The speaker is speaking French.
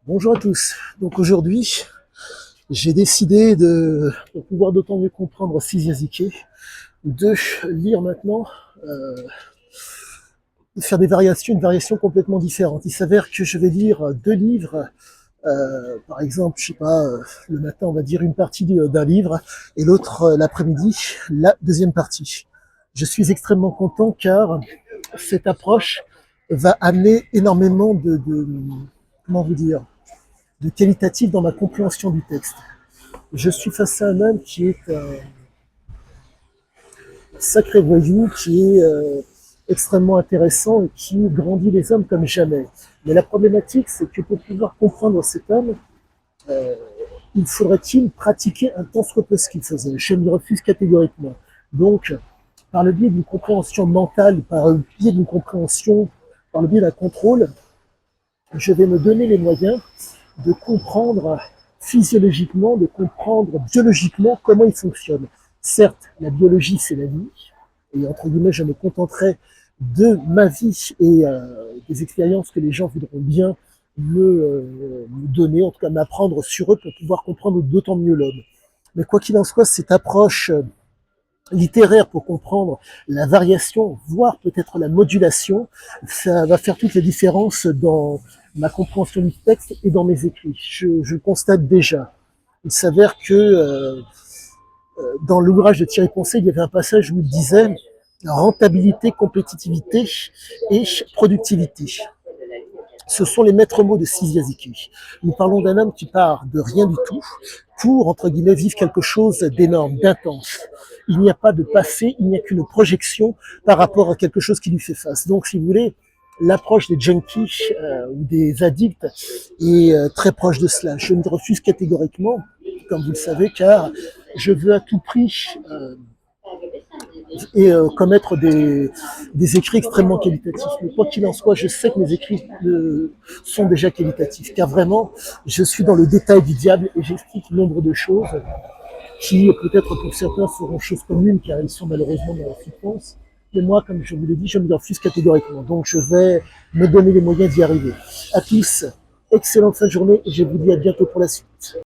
Bonjour à tous. Donc aujourd'hui, j'ai décidé pour pouvoir d'autant mieux comprendre Siziazike, de lire maintenant, de faire une variation complètement différente. Il s'avère que je vais lire deux livres, par exemple, je sais pas, le matin on va dire une partie d'un livre et l'autre l'après-midi, la deuxième partie. Je suis extrêmement content car cette approche va amener énormément comment vous dire, de qualitatif dans ma compréhension du texte. Je suis face à un homme qui est un sacré voyou, qui est extrêmement intéressant et qui grandit les hommes comme jamais. Mais la problématique, c'est que pour pouvoir comprendre cet homme, euh, il faudrait-il pratiquer un tant soit peu ce qu'il faisait. Je m'y refuse catégoriquement. Donc, par le biais d'une compréhension mentale, par le biais d'une compréhension, par le biais d'un contrôle, je vais me donner les moyens de comprendre physiologiquement, de comprendre biologiquement comment il fonctionne. Certes, la biologie, c'est la vie, et entre guillemets, je me contenterai de ma vie et des expériences que les gens voudront bien me donner, en tout cas m'apprendre sur eux pour pouvoir comprendre d'autant mieux l'homme. Mais quoi qu'il en soit, cette approche littéraire pour comprendre la variation, voire peut-être la modulation, ça va faire toute la différence dans ma compréhension du texte et dans mes écrits. Je le constate déjà. Il s'avère que dans l'ouvrage de Thierry Poncet, il y avait un passage où il disait rentabilité, compétitivité et productivité. Ce sont les maîtres mots de Siziaziki. Nous parlons d'un homme qui part de rien du tout pour, entre guillemets, vivre quelque chose d'énorme, d'intense. Il n'y a pas de passé, il n'y a qu'une projection par rapport à quelque chose qui lui fait face. Donc, si vous voulez, l'approche des junkies ou des addicts est très proche de cela. Je me refuse catégoriquement, comme vous le savez, car je veux à tout prix commettre des écrits extrêmement qualitatifs. Mais quoi qu'il en soit, je sais que mes écrits sont déjà qualitatifs, car vraiment, je suis dans le détail du diable et j'explique nombre de choses qui, peut-être pour certains, seront choses communes, car ils sont malheureusement dans la souffrance. Mais moi, comme je vous l'ai dit, je me refuse catégoriquement. Donc, je vais me donner les moyens d'y arriver. À tous, excellente fin de journée et je vous dis à bientôt pour la suite.